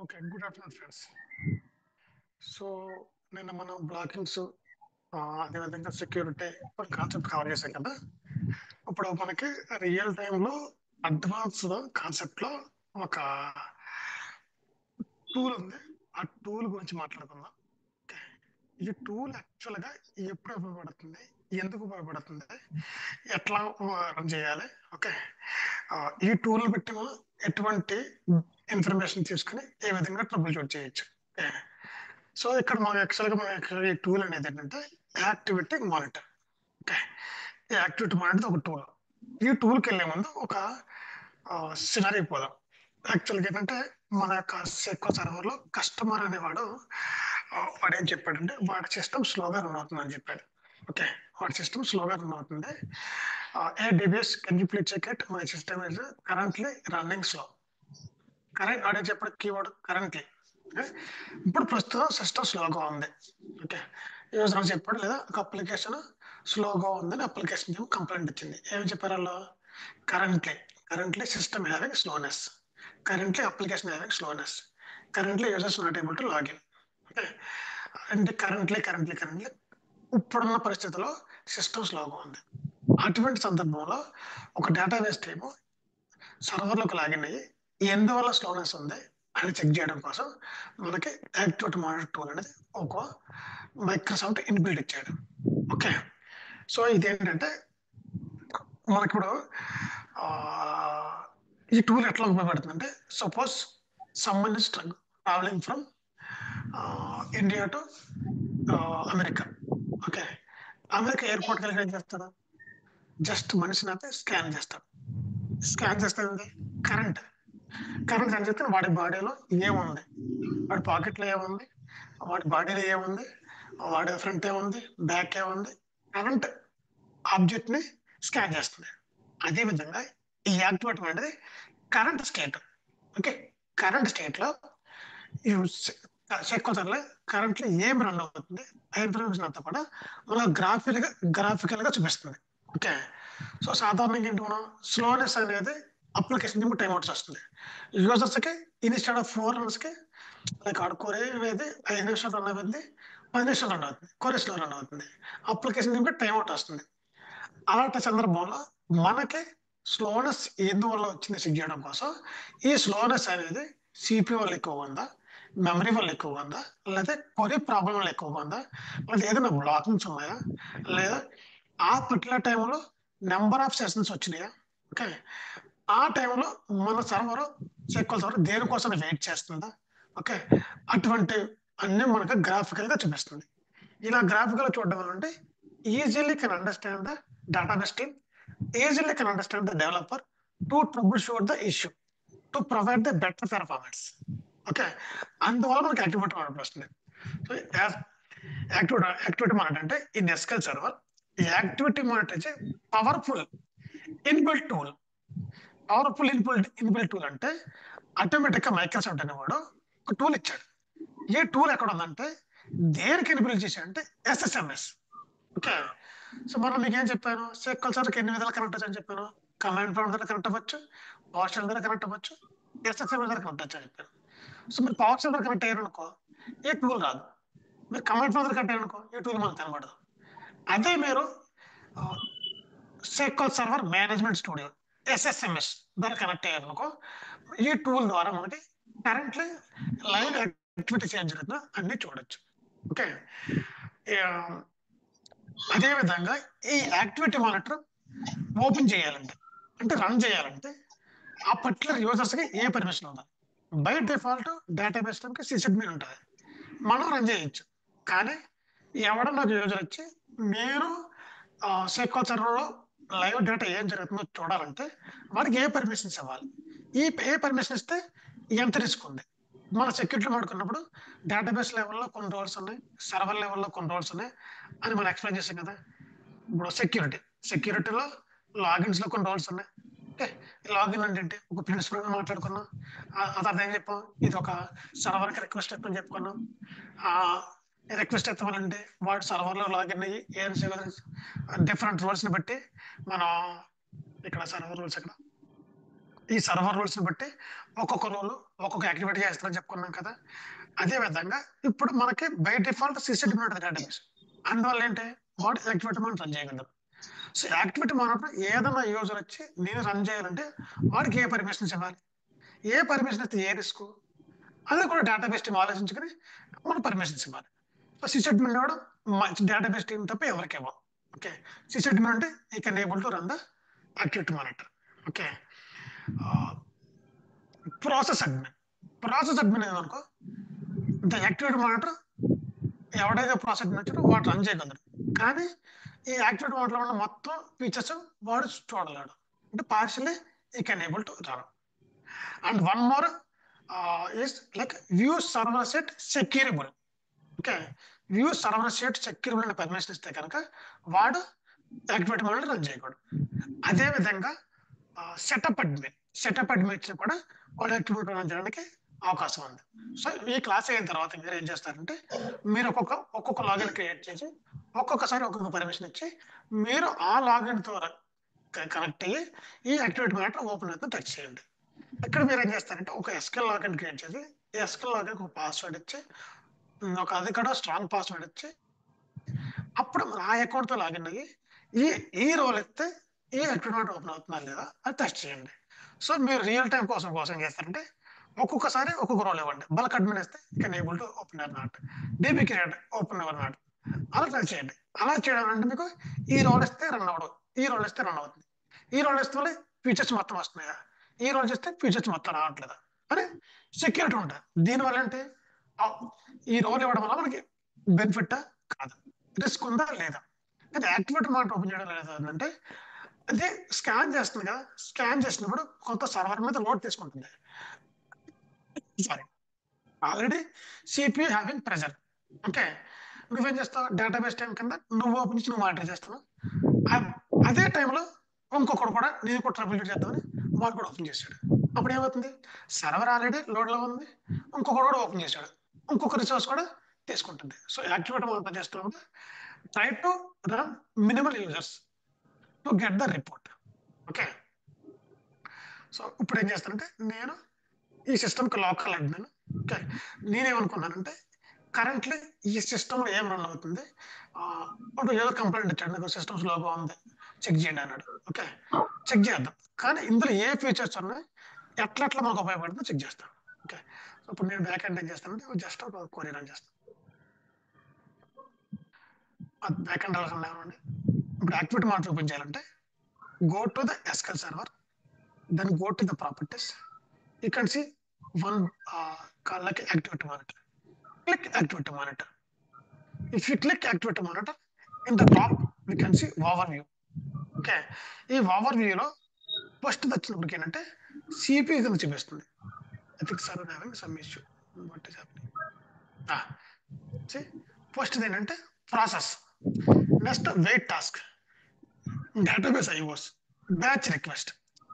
Okay. Good afternoon friends. So, నిన్న మనం blockings అదేవిధంగా సెక్యూరిటీ ఒక కాన్సెప్ట్ కవర్ చేశాం కదా! ఇప్పుడు మనకి రియల్ టైమ్‌లో అడ్వాన్స్‌డ్ కాన్సెప్ట్‌లో ఒక టూల్ ఉంది. ఆ టూల్ గురించి మాట్లాడుకుందాం. ఓకే. ఈ టూల్ యాక్చువల్‌గా ఎప్పుడు ఉపయోగపడుతుంది? ఎందుకు ఉపయోగపడుతుంది? ఎట్లా రన్ చేయాలి? ఓకే. ఈ టూల్‌ని బట్టి మనం ఎటువంటి ఇన్ఫర్మేషన్ తీసుకొని ఏ విధంగా ట్రబుల్ షూట్ చేయొచ్చు. ఓకే. సో, ఇక్కడ మనం యాక్చువల్‌గా ఈ టూల్ అనేది ఏంటంటే యాక్టివిటీ మానిటర్. ఓకే. ఈ యాక్టివిటీ మానిటర్ ఒక టూల్. ఈ టూల్‌కెళ్ళే ముందు ఒక సినారియో పోదాం. యాక్చువల్‌గా ఏంటంటే మన యొక్క సెక్యూర్ సర్వర్‌లో కస్టమర్ అనేవాడు వాడేం చెప్పాడంటే వాడి సిస్టమ్ స్లోగా రన్ అవుతుందని చెప్పాడు. ఓకే. వాడి సిస్టమ్ స్లోగా రన్ అవుతుంది. "Hey DBS can you please check it? My system is currently running slow." Current వాడే చెప్పాడు కీవర్డ్ కరెంట్‌లీ. ఓకే. ఇప్పుడు ప్రస్తుతం సిస్టమ్ స్లోగా ఉంది. ఓకే. యూజర్ చెప్పాడు లేదా ఒక అప్లికేషన్ స్లోగా ఉందని అప్లికేషన్ టీమ్ కంప్లెయింట్ ఇచ్చింది. ఏమి చెప్పారు ఆళ్ళు? Currently, currently system having slowness. Currently application having slowness. Currently users not able to login. Okay. అంటే కరెంట్‌లీ ఇప్పుడున్న పరిస్థితిలో సిస్టమ్ స్లోగా ఉంది. అటువంటి సందర్భంలో ఒక డేటాబేస్ టీము సర్వర్‌లోకి లాగిన్ అయ్యి ఎందువల్ల స్లోనెస్ ఉంది అని చెక్ చేయడం కోసం మనకి యాక్టివిటీ మానిటర్ టూల్ అనేది ఒక మైక్రోసాఫ్ట్ ఇన్‌బిల్ట్ ఇచ్చాడు. ఓకే. సో, ఇదేంటంటే మనకిప్పుడు ఆహ్, ఈ టూల్ ఎట్లా ఉపయోగపడుతుందంటే suppose someone is travelling from India to America. Okay. America ఎయిర్‌పోర్ట్‌కెళ్ళి ఏం చేస్తాడు? జస్ట్ మనిషిని ఆపి స్కాన్ చేస్తాడు. స్కాన్ చేస్తే ఏంది? కరెంట్. కరెంట్ స్కాన్ చేస్తే వాడి బాడీలో ఏముంది? వాడి పాకెట్‌లో ఏముంది? వాడి బాడీలో ఏముంది? వాడి ఫ్రంట్ ఏముంది? బ్యాక్ ఏముంది? కరెంట్ ఆబ్జెక్ట్‌ని స్కాన్ చేస్తుంది. అదే విధంగా ఈ యాక్టివేటర్ అనేది కరెంట్ స్టేట్. ఓకే. కరెంట్ స్టేట్‌లో ఈ సెక్యూరిటీలో కరెంట్‌లో ఏం రన్ అవుతుంది? ఆ ఇన్ఫర్మేషన్ అంతా కూడా మనకు గ్రాఫికల్‌గా చూపిస్తుంది. ఓకే. సో, సాధారణంగా ఏంటి మనం స్లోనెస్ అనేది అప్లికేషన్ నుంచి టైమ్ అవుట్స్ వస్తుంది. యూజర్స్‌కి ఇన్‌స్టెడ్ ఆఫ్ 4 అవర్స్‌కి లైక్ ఆడ కొరే అనేది 5 నిమిషాలు రన్ అవుతుంది. 10 నిమిషాలు రన్ అవుతుంది. కొరే స్లో రన్ అవుతుంది. అప్లికేషన్ నుంచి టైమ్ అవుట్ వస్తుంది. అలాంటి సందర్భంలో మనకి స్లోనెస్ ఎందువల్ల వచ్చింది చెక్ చేయడం కోసం ఈ స్లోనెస్ అనేది సీపీయూ వల్ల ఎక్కువగా ఉందా? మెమరీ వల్ల ఎక్కువగా ఉందా? లేతే కొరీ ప్రాబ్లమ్ వల్ల ఎక్కువగా ఉందా? లేదా ఏదైనా బ్లాకింగ్స్ ఉన్నాయా? లేదా ఆ పర్టిక్యులర్ టైమ్‌లో నంబర్ ఆఫ్ సెషన్స్ వచ్చినాయా? ఓకే. ఆ టైమ్‌లో మన SQL సర్వర్ దేనికోసం వెయిట్ చేస్తుందా? ఓకే. అటువంటి అన్నీ మనకు గ్రాఫికల్‌గా చూపిస్తుంది. ఇలా గ్రాఫికల్‌గా చూడడం వల్ల అంటే easily can understand the database team, easily can understand the developer to troubleshoot the issue, to provide the better performance. Okay. అందువల్ల మనకి యాక్టివిటీ మానిటర్ వస్తుంది. సో, యాక్టివిటీ మానిటర్ అంటే in SQL server activity monitor is powerful inbuilt tool. Powerful inbuilt tool అంటే ఆటోమేటిక్‌గా Microsoft అనేవాడు ఒక tool ఇచ్చాడు. ఈ టూల్ ఎక్కడుందంటే దేనికి ఇన్‌బిల్ట్ చేశాడంటే ఎస్ఎస్ఎంఎస్. ఓకే. సో, మొన్న మీకేం చెప్పాను? SQL సర్వర్‌కి ఎన్ని విధాలుగా కనెక్ట్ అవ్వచ్చని చెప్పాను. కమాండ్ ప్రాంప్ట్ ద్వారా కనెక్ట్ అవ్వచ్చు. పవర్ షెల్ ద్వారా కనెక్ట్ అవ్వచ్చు. ఎస్ఎస్ఎంఎస్ ద్వారా కనెక్ట్ అవ్వచ్చని చెప్పాను. సో, మీరు పవర్ షెల్ ద్వారా కనెక్ట్ అయ్యారనుకో, ఈ టూల్ రాదు. మీరు కమాండ్ ప్రాంప్ట్ ద్వారా కనెక్ట్ అయ్యారనుకో, ఈ టూల్ మనకు కనబడదు. అదే మీరు ఆహ్, SQL server management studio SSMS ద్వారా కనెక్ట్ అయ్యారనుకో, ఈ టూల్ ద్వారా మనకి కరెంట్‌లీ లైవ్ యాక్టివిటీస్ ఏం జరుగుతుందో అన్నీ చూడొచ్చు. ఓకే. యాహ్! అదే విధంగా ఈ యాక్టివిటీ మానిటర్ ఓపెన్ చేయాలంటే, అంటే రన్ చేయాలంటే, ఆ పర్టిక్యులర్ యూజర్స్‌కి ఏ పర్మిషన్ ఉండాలి? బై డిఫాల్ట్ డేటాబేస్ టీమ్‌కి సిస్అడ్మిన్ ఉంటది. మనం రన్ చేయొచ్చు. కానీ ఎవడన్నా ఒక యూజర్ వచ్చి నేను SQL సర్వర్‌లో లైవ్ డేటా ఏం జరుగుతుందో చూడాలంటే వాడికి ఏ పర్మిషన్స్ ఇవ్వాలి? ఏ పర్మిషన్ ఇస్తే ఎంత రిస్క్ ఉంది? మన సెక్యూరిటీ వాడుకున్నప్పుడు డేటాబేస్ లెవెల్‌లో కొన్ని రూల్స్ ఉన్నాయి. సర్వర్ లెవెల్‌లో కొన్ని రూల్స్ ఉన్నాయి అని మనం ఎక్స్‌ప్లెయిన్ చేసాం కదా! ఇప్పుడు సెక్యూరిటీలో లాగిన్స్‌లో కొన్ని రూల్స్ ఉన్నాయి. ఓకే. లాగిన్ అంటే ఏంటి? ఒక ప్రిన్సిపల్‌గా మాట్లాడుకున్నాం. ఆ తర్వాత ఏం చెప్పాం? ఇదొక సర్వర్‌కి రిక్వెస్ట్ ఎత్తమని చెప్పుకున్నాం. ఆహ్, రిక్వెస్ట్ ఎత్తమనంటే వాడు సర్వర్‌లో లాగిన్ అయ్యి ఏం చేయాలి? డిఫరెంట్ రూల్స్‌ని బట్టి మనం ఇక్కడ సర్వర్ రూల్స్ ఎక్కడ? ఈ సర్వర్ రూల్స్‌ని బట్టి ఒక్కొక్క రూల్ ఒక్కొక్క యాక్టివిటీ చేస్తారని చెప్పుకున్నాం కదా! అదే విధంగా ఇప్పుడు మనకి బై డిఫాల్ట్ సిస్టమ్ ఉంటది డేటాబేస్. అందువల్ల ఏంటి వాడు యాక్టివిటీ మనం రన్ చేయగలరు. సో, యాక్టివిటీ మానిటర్ ఏదైనా యూజర్ వచ్చి నేను రన్ చేయాలంటే వాడికి ఏ పర్మిషన్స్ ఇవ్వాలి? ఏ పర్మిషన్ ఇస్తే ఏ రిస్కు? అది కూడా డేటాబేస్ టీమ్ ఆలోచించుకొని మనం పర్మిషన్స్ ఇవ్వాలి. సో, సిస్అడ్మిన్ వాడు డేటాబేస్ టీమ్ తప్ప ఎవరికి ఇవ్వం. ఓకే. సిస్అడ్మిన్ అంటే ఈ can able to run the activity monitor. Okay. Ah, process admin. Process admin ఏదనుకో ద యాక్టివిటీ మానిటర్ ఎవడైతే ప్రాసెస్ అడ్మిన్ వచ్చాడో వాడు రన్ చేయగలరు. కానీ ఈ యాక్టివిటీ మానిటర్‌లో ఉన్న మొత్తం ఫీచర్స్ వాడు చూడలేడు. అంటే పార్షియల్లీ ఈ can able to run. And one more is like view server state securable. Okay. View server state securable అనే పర్మిషన్ ఇస్తే కనుక వాడు యాక్టివిటీ మానిటర్ రన్ చేయకూడదు. అదే విధంగా సెటప్ అడ్మిన్. సెటప్ అడ్మిన్ ఇచ్చినా కూడా వాడు యాక్టివిటీ రన్ చేయడానికి అవకాశం ఉంది. సో, ఈ క్లాస్ అయిన తర్వాత మీరు ఏం చేస్తారంటే మీరు ఒక్కొక్క లాగిన్ క్రియేట్ చేసి ఒక్కొక్కసారి ఒక్కొక్క పర్మిషన్ ఇచ్చి మీరు ఆ లాగిన్ ద్వారా కనెక్ట్ అయ్యి ఈ యాక్టివిటీ మానిటర్ ఓపెన్ అయితే టచ్ చేయండి. ఇక్కడ మీరు ఏం చేస్తారంటే ఒక ఎస్క్యూఎల్ లాగిన్ క్రియేట్ చేసి ఈ ఎస్క్యూఎల్ లాగిన్‌కి ఒక పాస్వర్డ్ ఇచ్చి అది కూడా స్ట్రాంగ్ పాస్వర్డ్ ఇచ్చి అప్పుడు ఆ అకౌంట్‌తో లాగిన్ అయ్యి ఈ ఈ రోల్ ఇస్తే ఈ యాక్టివిటీ మానిటర్ ఓపెన్ అవుతుందా లేదా అది టెస్ట్ చేయండి. సో, మీరు రియల్ టైమ్ కోసం ఏం చేస్తారంటే ఒక్కొక్కసారి ఒక్కొక్క రోల్ ఇవ్వండి. బల్క్ అడ్మిన్ ఇస్తే can able to open or not. DB create open or not. అలా ట్రై చేయండి. అలా చేయడం అంటే మీకు ఈ రోల్ ఇస్తే రన్ అవ్వదు. ఈ రోల్ ఇస్తే రన్ అవుతుంది. ఈ రోల్ ఇస్తే ఫీచర్స్ మొత్తం వస్తున్నాయా? ఈ రోల్ ఇస్తే ఫీచర్స్ మొత్తం రావట్లేదా? అని సెక్యూరిటీ ఉంటది. దీనివల్ల ఏంటి ఆహ్, ఈ రోల్ ఇవ్వడం వల్ల మనకి బెనిఫిట్టా? కాదా? రిస్క్ ఉందా? లేదా? కానీ యాక్టివేటర్ మానిటర్ ఓపెన్ చేయడం లేదంటే అది స్కాన్ చేస్తుంది కదా! స్కాన్ చేసినప్పుడు కొంత సర్వర్ మీద లోడ్ తీసుకుంటుంది. Sorry. Already CPU having pressure. Okay. నువ్వేం చేస్తావు? డేటాబేస్ టైమ్ కింద నువ్వు ఓపెన్ చేసి నువ్వు మానిటర్ చేస్తున్నావు. అద్ అదే టైంలో ఇంకొకడు కూడా నేను కూడా ట్రబుల్ షూట్ చేద్దామని వాడు కూడా ఓపెన్ చేసాడు. అప్పుడు ఏమవుతుంది? సర్వర్ ఆల్రెడీ లోడ్‌లో ఉంది. ఇంకొకడు కూడా ఓపెన్ చేసాడు. ఇంకొక రిసోర్స్ కూడా తీసుకుంటుంది. సో, యాక్టివేటర్ మానిటర్ చేస్తున్నప్పుడు try to run minimal users to get the report. Okay. So, ఇప్పుడేం చేస్తానంటే నేను ఈ సిస్టమ్‌కి లోకల్ అడ్మిన్. ఓకే. నేనేమనుకున్నానంటే కరెంట్‌లీ ఈ సిస్టమ్‌లో ఏం రన్ అవుతుంది? వాడు ఏదో కంప్లెయింట్ ఇచ్చాడు. నాకు సిస్టమ్స్ లోగో ఉంది. చెక్ చేయండి అన్నాడు. ఓకే. చెక్ చేద్దాం. కానీ ఇందులో ఏ ఫీచర్స్ ఉన్నాయి? ఎట్లా మనకు ఉపయోగపడుతుందో చెక్ చేస్తాను. ఓకే. సో, ఇప్పుడు నేను బ్యాక్ ఎండ్ ఏం చేస్తానంటే జస్ట్ ఒక క్వెరీ రన్ చేస్తాను. బ్యాక్ ఎండ్ ఎలా రన్ అవ్వండి. ఇప్పుడు యాక్టివిటీ మానిటర్ ఓపెన్ చేయాలంటే go to the SQL server. Then go to the properties. You can see one like activity monitor. Click activity monitor. If you click activity monitor, in the top we can see overview. Okay. ఈ overview లో first వచ్చినప్పటికి ఏంటంటే CPU కింద చూపిస్తుంది. I think sir having some issue. What is happening? See, first ఏంటంటే process. Next wait task, database IOs, batch request.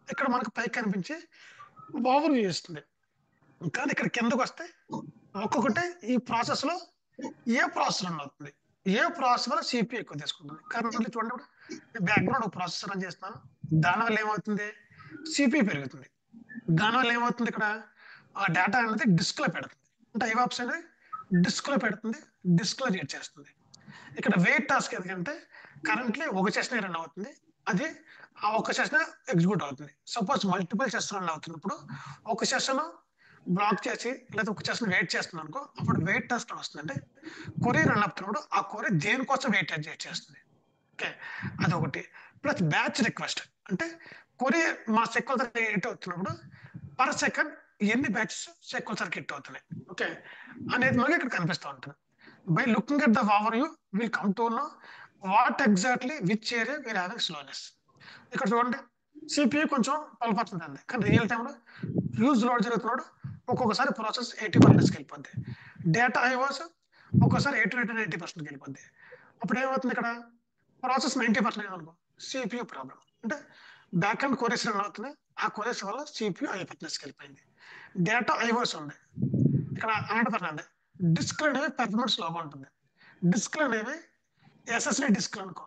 ఇక్కడ మనకు పైకి కనిపించి ఓవర్వ్యూ ఇస్తుంది. కానీ ఇక్కడ కిందకొస్తే ఒక్కొక్కటి ఈ ప్రాసెస్‌లో ఏ ప్రాసెస్ రన్ అవుతుంది? ఏ ప్రాసెస్ వల్ల సిపియు ఎక్కువ తీసుకుంటుంది? కరెంట్‌లీ చూడండి ఇప్పుడు బ్యాక్‌గ్రౌండ్ ఒక ప్రాసెస్ రన్ చేస్తున్నాను. దానివల్ల ఏమవుతుంది? సిపియు పెరుగుతుంది. దానివల్ల ఏమవుతుంది ఇక్కడ? ఆ డేటా అనేది డిస్క్‌లో పెడుతుంది. అంటే ఐవాప్స్ అనేది డిస్క్‌లో పెడుతుంది. డిస్క్‌లో రీడ్ చేస్తుంది. ఇక్కడ వెయిట్ టాస్క్ ఎందుకంటే కరెంట్‌లీ ఒక సెషనే రన్ అవుతుంది. అది ఆ ఒక్క సెషనే ఎగ్జిక్యూట్ అవుతుంది. సపోజ్ మల్టిపుల్ సెషన్స్ రన్ అవుతున్నప్పుడు ఒక సెషన్ బ్లాక్ చేసి లేదా ఒక సెషన్ వెయిట్ చేస్తున్నాను అనుకో అప్పుడు వెయిట్ టాస్క్ వస్తుంది. అంటే క్వెరీ రన్ అవుతున్నప్పుడు ఆ క్వెరీ దేనికోసం వెయిట్ చేస్తుంది. ఓకే. అదొకటి. ప్లస్ బ్యాచ్ రిక్వెస్ట్ అంటే క్వెరీ మా సెక్వెల్ సర్వర్ హిట్ అవుతున్నప్పుడు పర్ సెకండ్ ఎన్ని బ్యాచెస్ సెక్వెల్ సర్వర్ హిట్ అవుతున్నాయి. ఓకే. అనేది మనకి ఇక్కడ కనిపిస్తూ ఉంటుంది. By looking at the overview will come to know what exactly which area we are having slowness. ఇక్కడ చూడండి సిపియు కొంచెం 12% ఉంది. కానీ రియల్ టైమ్‌లో హ్యూజ్ లోడ్ జరుగుతున్నాడు. ఒక్కొక్కసారి ప్రాసెస్ 80%కి వెళ్ళిపోద్ది. డేటా ఐవాస్ ఒక్కోసారి 80-90%కి వెళ్ళిపోద్ది. అప్పుడు ఏమవుతుంది ఇక్కడ ప్రాసెస్ 90% అనుకో సిపియు ప్రాబ్లం. అంటే బ్యాక్ ఎండ్ క్వెరీస్ రన్ అవుతున్నాయి. ఆ క్వెరీస్ వల్ల సిపియు 5%కి వెళ్ళిపోయింది. డేటా ఐవాస్ ఉంది. ఇక్కడ 100%. డిస్క్‌లు అనేవి పెర్ఫార్మెన్స్ స్లోగా ఉంటుంది. డిస్క్‌లు అనేవి ఎస్ఎస్‌డి డిస్క్‌లు అనుకో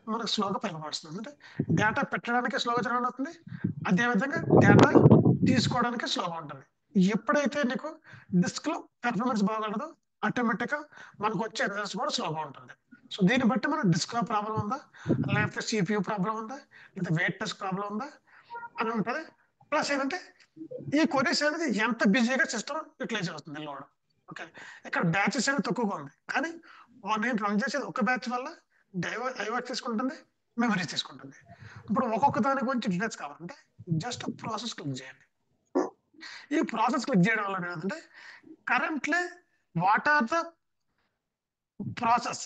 మనకు స్లోగా పెర్ఫార్మెన్స్ వస్తుంది. అంటే డేటా పెట్టడానికి స్లోగా రన్ అవుతుంది. అదే విధంగా డేటా తీసుకోవడానికి స్లోగా ఉంటుంది. ఎప్పుడైతే నీకు డిస్క్‌లో పెర్ఫార్మెన్స్ బాగోలేదో ఆటోమేటిక్‌గా మనకొచ్చే రిజల్ట్స్ కూడా స్లోగా ఉంటుంది. సో, దీన్ని బట్టి మనం డిస్క్‌లో ప్రాబ్లమ్ ఉందా? లేకపోతే సీపీయూ ప్రాబ్లమ్ ఉందా? లేదా వెయిట్‌నెస్ ప్రాబ్లమ్ ఉందా? అని ఉంటది. ప్లస్ ఏంటంటే ఈ క్వెరీస్ అనేది ఎంత బిజీగా సిస్టమ్ యుటిలైజ్ అవుతుంది లోడ్. ఓకే. ఇక్కడ బ్యాచెస్ అనేది తక్కువగా ఉంది. కానీ నేను రన్ చేసేది ఒక బ్యాచ్ వల్ల డైవర్ట్ తీసుకుంటుంది, మెమరీ తీసుకుంటుంది. ఇప్పుడు ఒక్కొక్క దాని గురించి డీటెయిల్స్ కావాలంటే జస్ట్ ప్రాసెస్ క్లిక్ చేయండి. ఈ ప్రాసెస్ క్లిక్ చేయడం వల్ల ఏంటంటే currently what are the process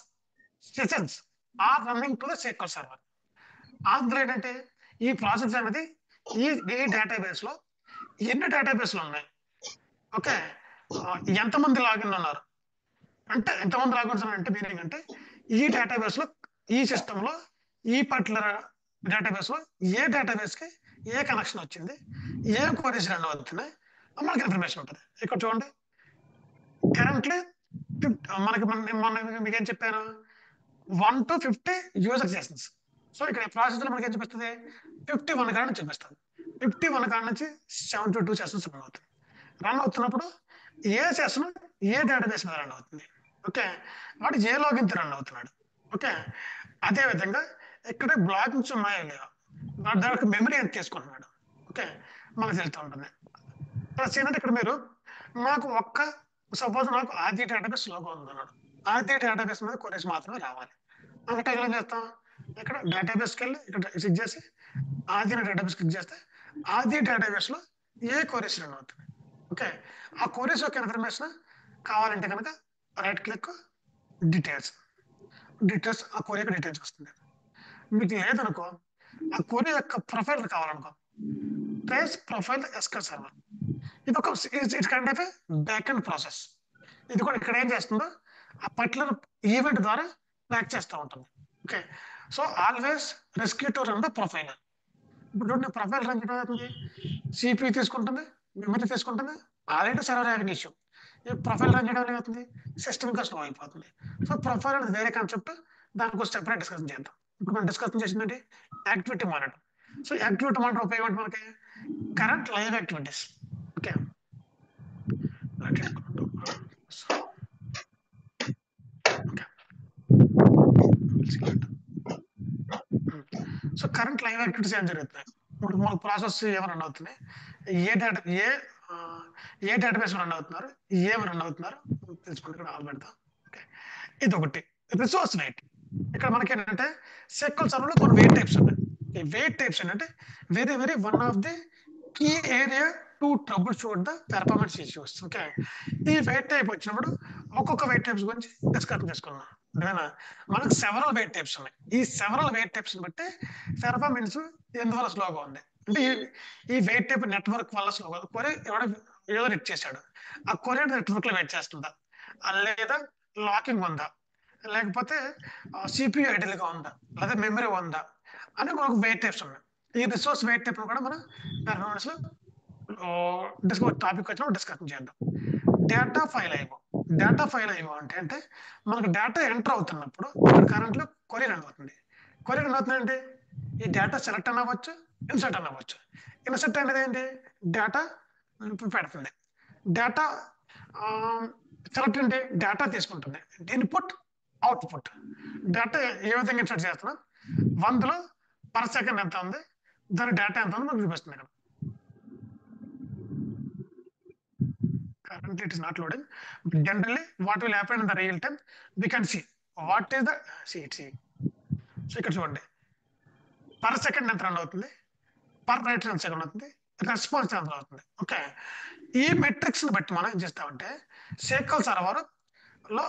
sessions are running to the SQL server. అందులో ఏంటంటే ఈ ప్రాసెస్ అనేది ఈ ఈ డేటాబేస్‌లో ఎన్ని డేటాబేస్‌లు ఉన్నాయి? ఓకే. ఎంతమంది లాగిన్ ఉన్నారు? అంటే ఎంతమంది లాగిన్స్ ఉన్నారంటే మీనింగ్ అంటే ఈ డేటాబేస్‌లో ఈ సిస్టమ్‌లో ఈ పర్టిక్యులర్ డేటాబేస్‌లో ఏ డేటాబేస్‌కి ఏ కనెక్షన్ వచ్చింది? ఏ క్వెరీస్ రన్ అవుతున్నాయి? మనకి ఇన్ఫర్మేషన్ ఉంటది. ఇక్కడ చూడండి కరెంట్‌లీ మనకి మొన్న మీకేం చెప్పాను? 1-50 యూజర్ సెషన్స్. సో, ఇక్కడ ప్రాసెస్‌లో మనకేం చూపిస్తది? 51 కాడ నుంచి చూపిస్తది. 51 కాడ నుంచి 72 సెషన్స్ రన్ అవుతాయి. రన్ అవుతున్నప్పుడు ఏ సెషన్ ఏ డేటాబేస్ మీద రన్ అవుతుంది. ఓకే. వాడు ఏ లాగిన్‌తో రన్ అవుతున్నాడు. ఓకే. అదే విధంగా ఇక్కడ బ్లాకింగ్స్ ఉన్నాయా లేవా? వాడు దానికి మెమరీ ఎంత తీసుకుంటున్నాడు. ఓకే. మనకు తెలుస్తూ ఉంటుంది. ప్లస్ ఏంటంటే ఇక్కడ మీరు నాకు సపోజ్ నాకు ఆది డేటాబేస్ స్లోగా ఉందన్నాడు. ఆది డేటాబేస్ మీద క్వెరీస్ మాత్రమే రావాలి. అంటే ఏం చేస్తాం? ఇక్కడ డేటాబేస్‌కెళ్ళి ఇక్కడ క్లిక్ చేసి ఆది అనే డేటాబేస్ క్లిక్ చేస్తే ఆది డేటాబేస్‌లో ఏ క్వెరీస్ రన్ అవుతున్నాయి. ఓకే. ఆ క్వెరీస్ యొక్క ఇన్ఫర్మేషన్ కావాలంటే గనక రైట్ క్లిక్ డీటెయిల్స్. డీటెయిల్స్ ఆ క్వెరీ యొక్క డీటెయిల్స్ వస్తుంది. మీకు లేదనుకో ఆ క్వెరీ యొక్క ప్రొఫైల్ కావాలనుకో trace profile SQL server. It's kind of a back end process. ఇది కూడా ఇక్కడ ఏం చేస్తుందో ఆ పర్టికులర్ ఈవెంట్ ద్వారా ట్రాక్ చేస్తూ ఉంటుంది. Okay. So, always rescue to run the profile. ఇప్పుడు చూడండి ప్రొఫైల్ రన్ చేయడం అవుతుంది. సిపియూ తీసుకుంటుంది, మెమరీ తీసుకుంటుంది. Already server having issue. ఈ ప్రొఫైల్ రన్ చేయడం ఏమవుతుంది? సిస్టమ్ ఇంకా స్లో అయిపోతుంది. సో, ప్రొఫైల్ అనేది వేరే కాన్సెప్ట్. దాని గురించి సెపరేట్ డిస్కషన్ చేద్దాం. ఇప్పుడు మనం డిస్కషన్ చేసిందంటే activity monitor. So, activity monitor ఉపయోగం ఏంటి మనకి? Current live activities. Okay. So, current live activities ఏం జరుగుతున్నాయి? ఇప్పుడు మన ప్రాసెస్ ఏమి రన్ అవుతున్నాయి? ఏ డేటా ఏ ఏ డేటాబేస్ రన్ అవుతున్నారు? ఏమి రన్ అవుతున్నారు? తెలుసుకుంటే ఇక్కడ ఆల్ పెడతాం. ఓకే. ఇదొకటి. Resource wait. ఇక్కడ మనకేంటంటే SQL సర్వర్‌లో కొన్ని వెయిట్ టైప్స్ ఉన్నాయి. ఈ వెయిట్ టైప్స్ ఏంటంటే very one of the key area to troubleshoot the performance issues. Okay. ఈ వెయిట్ టైప్ వచ్చినప్పుడు ఒక్కొక్క వెయిట్ టైప్స్ గురించి డిస్కషన్ చేసుకుందాం. అర్థమైందా? మనకు సెవెరల్ వెయిట్ టైప్స్ ఉన్నాయి. ఈ సెవెరల్ వెయిట్ టైప్స్‌ని బట్టి పెర్ఫార్మెన్స్ ఎందువల్ల స్లోగా ఉంది. అంటే ఈ వెయిట్ టైప్ నెట్వర్క్ వల్ల స్లోగా కొరి ఏదో రిట్ చేశాడు. ఆ కొరి నెట్వర్క్‌లో వెయిట్ చేస్తుందా? లేదా లాకింగ్ ఉందా? లేకపోతే సిపియు ఐడియల్‌గా ఉందా? లేదా మెమరీ ఉందా? అని మనకు వెయిట్ టైప్స్ ఉన్నాయి. ఈ రిసోర్స్ వెయిట్ టైప్‌ని కూడా మనం పెర్ఫార్మెన్స్‌లో టాపిక్ వచ్చినప్పుడు డిస్కషన్ చేద్దాం. డేటా ఫైల్ ఐఓ అంటే మనకు డేటా ఎంటర్ అవుతున్నప్పుడు ఇక్కడ కరెంట్‌లో క్వెరీ రన్ అవుతుంది. క్వెరీ రన్ అవుతుందంటే ఈ డేటా సెలెక్ట్ అని అవ్వచ్చు, ఇన్సర్ట్ అని అవ్వచ్చు. ఇన్సర్ట్ అనేది ఏంటి? డేటా పెడుతుంది. డేటా సెలెక్ట్ అంటే డేటా తీసుకుంటుంది. Input, output. డేటా ఏ విధంగా ఇన్సర్ట్ చేస్తున్నాం? 100లో పర్ సెకండ్ ఎంత ఉంది? దాని డేటా ఎంత ఉందో మనకు చూపిస్తుంది ఇక్కడ. Currently it is not loading. But generally, what will happen in the real time, we can see what is the see. So ఇక్కడ చూడండి పర్ సెకండ్ ఎంత రన్ అవుతుంది, పర్ రైట్ రన్ సెకండ్ అవుతుంది, రెస్పాన్స్ ఎంత అవుతుంది. ఓకే. ఈ metrics బట్టి మనం ఏం చేస్తామంటే SQL సర్వర్ లో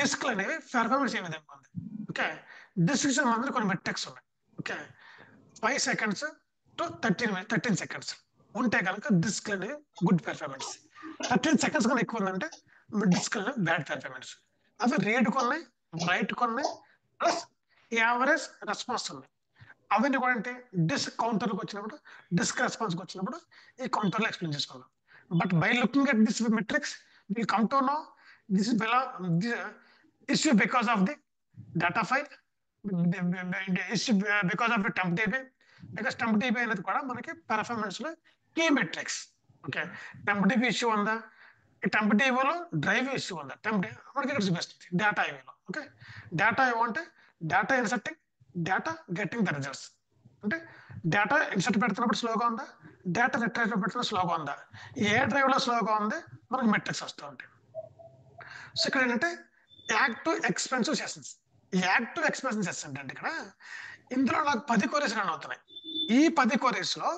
డిస్క్లు అనేవి పెర్ఫార్మెన్స్ ఏ విధంగా ఉంది. ఓకే. డిస్క్స్ సంబంధించిన కొన్ని మెట్రిక్స్ ఉన్నాయి. ఓకే. 5 సెకండ్స్ టు 13 సెకండ్స్ ఉంటే కనుక డిస్క్ అనేవి గుడ్ పెర్ఫార్మెన్స్. 13 సెకండ్స్ కన్నా ఎక్కువ ఉందంటే డిస్క్ అనేవి బ్యాడ్ పెర్ఫార్మెన్స్. అవి రీడ్ కొన్ని, రైట్ కొన్ని, ప్లస్ యావరేజ్ రెస్పాన్స్ ఉన్నాయి. అవన్నీ కూడా అంటే డిస్క్ కౌంటర్కి వచ్చినప్పుడు, డిస్క్ రెస్పాన్స్కి వచ్చినప్పుడు ఈ కౌంటర్లో ఎక్స్ప్లెయిన్ చేసుకున్నాం. But by looking at this metrics will come to know this issue because of the data file, issue because of the temp DB. Because temp DB అనేది కూడా మనకి పెర్ఫార్మెన్స్ లో key metrics. Okay, TempDB issue ఉందా, ఈ TempDBలో drive issue ఉందా, మనకి ఇక్కడ చూపిస్తుంది డేటా ఇవ్వలో. ఓకే, డేటా ఏమంటే data inserting, data getting the results. అంటే డేటా ఇన్సర్ట్ పెడుతున్నప్పుడు స్లోగా ఉందా, డేటా రిట్రైవ్ పెడుతున్న స్లోగా ఉందా, ఏ డ్రైవ్ లో స్లోగా ఉంది మనకి మెట్రిక్స్ వస్తూ ఉంటాయి. సో ఇక్కడ ఏంటంటే active expensive sessions. Active expensive sessions అంటే ఇక్కడ ఇందులో నాకు 10 క్వరీస్ రన్ అవుతున్నాయి. ఈ 10 క్వరీస్ లో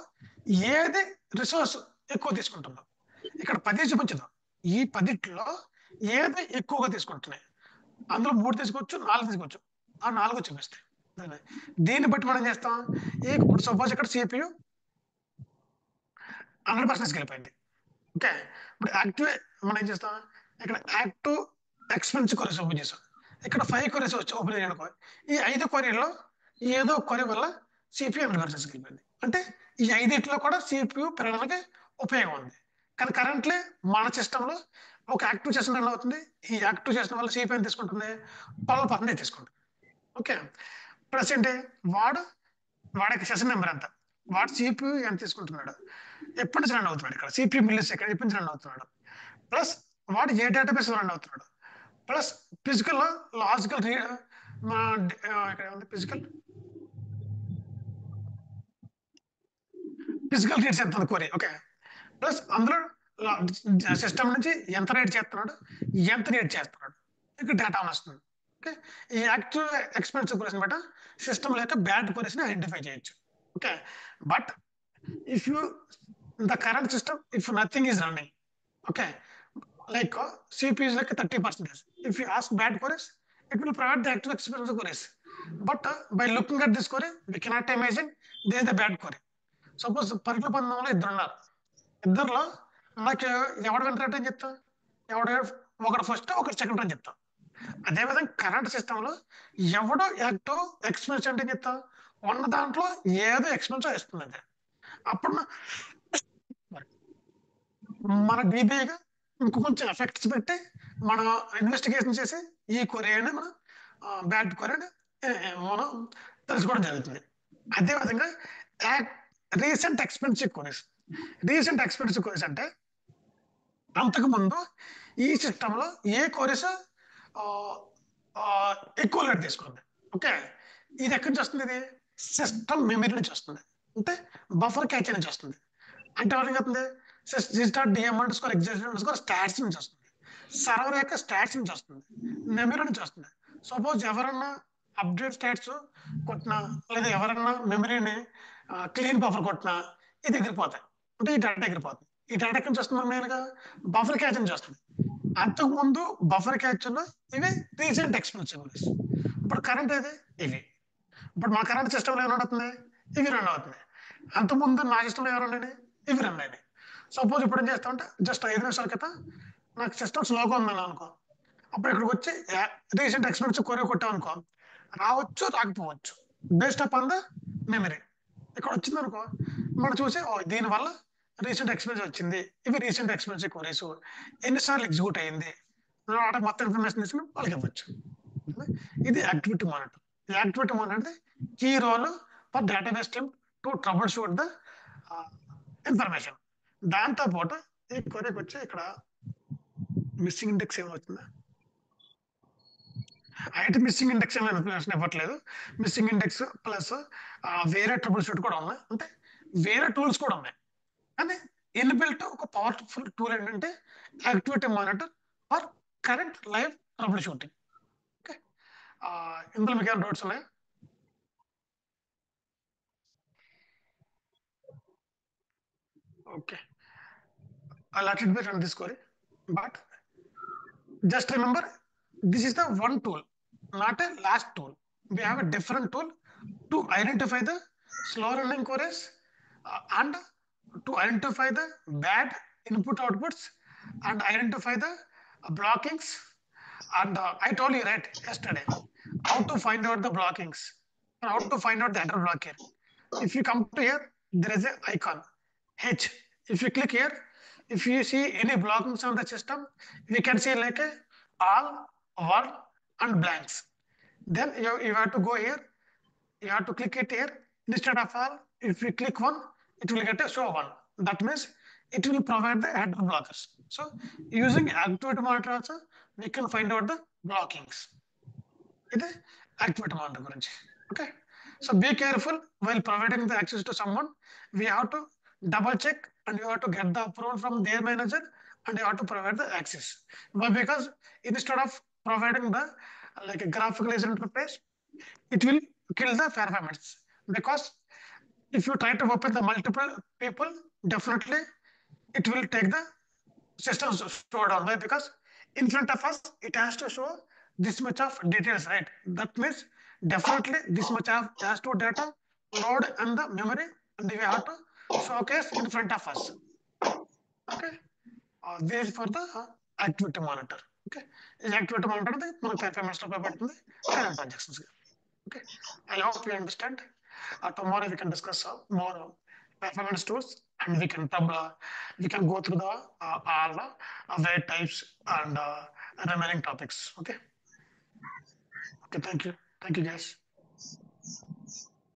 ఏది రిసోర్స్ ఎక్కువ తీసుకుంటుందో ఇక్కడ 10 చూపించదు. ఈ 10లో ఏది ఎక్కువగా తీసుకుంటున్నాయి, అందులో 3 తీసుకోవచ్చు, 4 తీసుకోవచ్చు, ఆ 4 చూపిస్తాయి. దీన్ని బట్టి మనం చేస్తాం, ఇప్పుడు సపోజ్ ఇక్కడ CPU 100% వెళ్ళిపోయింది. ఓకే, ఇప్పుడు యాక్టివ్ మనం ఏం చేస్తాం, ఇక్కడ యాక్టివ్ ఎక్స్పెన్సివ్ క్వరీస్ ఓపెన్ చేస్తాం. ఇక్కడ 5 క్వరీస్ వచ్చి ఓపెన్ చేయడానికి ఈ 5 క్వరీలో ఏదో క్వరీ వల్ల CPU 100% వెళ్ళిపోయింది. అంటే ఈ 5 కూడా CPU పెరగడానికి ఉపయోగం ఉంది. కానీ కరెంట్లీ మన సిస్టంలో ఒక యాక్టివ్ సెషన్ రన్ అవుతుంది. ఈ యాక్టివ్ సెషన్ వల్ల CPU ఎంత తీసుకుంటుంది, 12% తీసుకుంటుంది. ఓకే, ప్లస్ ఏంటి, వాడికి సెషన్ నెంబర్ ఎంత, వాడు CPU ఎంత తీసుకుంటున్నాడు, ఎప్పటి నుంచి రన్ అవుతున్నాడు, ఇక్కడ CPU మిల్లీ సెకండ్ ఎప్పటి నుంచి రన్ అవుతున్నాడు, ప్లస్ వాడు ఏ డేటాబేస్ రన్ అవుతున్నాడు, ప్లస్ ఫిజికల్ లాజికల్ ఇక్కడ ఉంది ఫిజికల్ రీడ్స్ ఎంత క్వరీ. ఓకే, ప్లస్ అందులో సిస్టమ్ నుంచి ఎంత రీడ్ చేస్తున్నాడు, ఎంత రీడ్ చేస్తున్నాడు, ఇక్కడ డేటా వస్తుంది. ఓకే, ఈ యాక్టివ్ ఎక్స్పెన్సివ్ క్వరీస్ బట్టి సిస్టమ్ యొక్క బ్యాడ్ క్వరీస్ ని ఐడెంటిఫై చేయొచ్చు. Okay, but if you the current system, if nothing is running, okay, like CPU is like 30%. If you ask bad queries, it will provide the active experience queries. But by looking at this query, we cannot imagine this is the bad query. Suppose పరీక్షల పందంలో ఇద్దరు ఉన్నారు, ఇద్దరులో నాకు ఎవడు వింటారంటే అని చెప్తా, ఒకటి first ఒకటి second అని చెప్తా. అదేవిధంగా కరెంట్ సిస్టంలో ఎవడో యాక్టివ్ ఎక్స్పెన్స్ అంటే చెప్తా, ఉన్న దాంట్లో ఏదో ఎక్స్పెన్స్ ఇస్తుంది. అప్పుడు మన డీబీగా ఇంకొంచెం ఎఫెక్ట్స్ పెట్టి మనం ఇన్వెస్టిగేషన్ చేసి ఈ కొరియన్ మనం బ్యాడ్ కొరియన్ మనం తెలుసుకోవడం జరుగుతుంది. అదేవిధంగా recent expensive queries. Recent expensive queries అంటే అంతకుముందు ఈ సిస్టంలో ఏ కొరీస్ ఎక్కువ రేట్ తీసుకుంది. ఓకే, ఇది ఎక్కడి నుంచి వస్తుంది, ఇది సిస్టమ్ మెమరీ నుంచి వస్తుంది, అంటే బఫర్ క్యాచ్ నుంచి వస్తుంది. అంటే ఎవరికి అవుతుంది, స్టాట్స్ నుంచి వస్తుంది, సర్వర్ యొక్క స్టాట్స్ నుంచి వస్తుంది, మెమరీ నుంచి వస్తుంది. సపోజ్ ఎవరన్నా అప్డేట్ స్టాట్స్ కొట్టినా లేదా ఎవరన్నా మెమరీని క్లీన్ బఫర్ కొట్టినా ఇది ఎగిరిపోతాయి, అంటే ఈ డేటా ఎగిరిపోతుంది. ఈ డేటా ఎక్కడి నుంచి వస్తుంది, మెయిన్గా బఫర్ క్యాచ్ నుంచి వస్తుంది. అంతకుముందు బఫర్ క్యాచ్ లో ఇవి రీసెంట్ ఎక్స్పెన్సివ్. ఇప్పుడు కరెంట్ ఏది, ఇవి. ఇప్పుడు మా కరెంట్ సిస్టంలో ఏం రన్ అవుతుంది, ఇవి రన్ అవుతుంది. అంతకుముందు నా సిస్టంలో ఎవరు రన్ అయినాయి, ఇవి రన్ అయినాయి. సపోజ్ ఇప్పుడు ఏం చేస్తామంటే జస్ట్ 5 నిమిషాల క్రితం నాకు సిస్టమ్ స్లోగా ఉందని అనుకో, అప్పుడు ఇక్కడికి వచ్చి రీసెంట్ ఎక్స్పెన్సివ్ కొరే కొట్టామనుకో, రావచ్చు రాకపోవచ్చు based up on the memory. ఇక్కడ వచ్చింది అనుకో, మనం చూసి దీనివల్ల రీసెంట్ ఎక్స్పెన్స్ వచ్చింది, ఇవి రీసెంట్ ఎక్స్పెన్సివ్ కొరీస్, ఎన్నిసార్లు ఎగ్జిక్యూట్ అయ్యింది, మొత్తం ఇన్ఫర్మేషన్ తీసుకుని వాళ్ళకి ఇవ్వచ్చు. ఇది activity monitor. Activity monitor key role for database team to troubleshoot the information. దాంతో పాటు ఈ కొరీకి వచ్చి ఇక్కడ మిస్సింగ్ ఇండెక్స్ ఏమవుతుందా, అయితే మిస్సింగ్ ఇండెక్స్ ఏమైనా ఇన్ఫర్మేషన్ ఇవ్వట్లేదు. మిస్సింగ్ ఇండెక్స్ ప్లస్ వేరే ట్రబుల్ షూట్ కూడా ఉన్నాయి, అంటే వేరే టూల్స్ కూడా ఉన్నాయి. కానీ ఇన్బిల్ట్ ఒక పవర్ఫుల్ టూల్ ఏంటంటే activity monitor for current live trouble shooting. Okay, ఇందులో మీకు ఏమైనా డౌట్స్ ఉన్నాయా? Okay, I'll let it be run this query, but just remember this is the one tool, not a last tool. We have a different tool to identify the slow running queries and to identify the bad input outputs and identify the blockings. And I told you right yesterday how to find out the blockings and how to find out the header block here. If you come to here, there is an icon H. If you click here, if you see any blockings on the system, we can see like a all, one and blanks. Then you have to go here, you have to click it here. Instead of all, if you click one, it will get a show one. that means it will provide the header blockers. So using activity monitor also, we can find out the blockings. It is activity monitor gurinchi. Okay. So be careful while providing the access to someone. We have to double check and you have to get the approval from their manager and you have to provide the access. But because instead of providing the like a graphical user interface, it will kill the performance. Because if you try to open the multiple people, definitely it will take the system slow down. Why? Because in front of us, it has to show this much of details, right? That means definitely this much of has to data load in the memory and we have to showcase in front of us. Okay. This is for the activity monitor. Okay. Is activity monitor the మన performance లో పడుతుంది current transactions. Okay. I hope you understand. Tomorrow we can discuss more performance tools and we can go through the all the weight types and remaining topics. Okay. Okay. Thank you. Thank you, guys.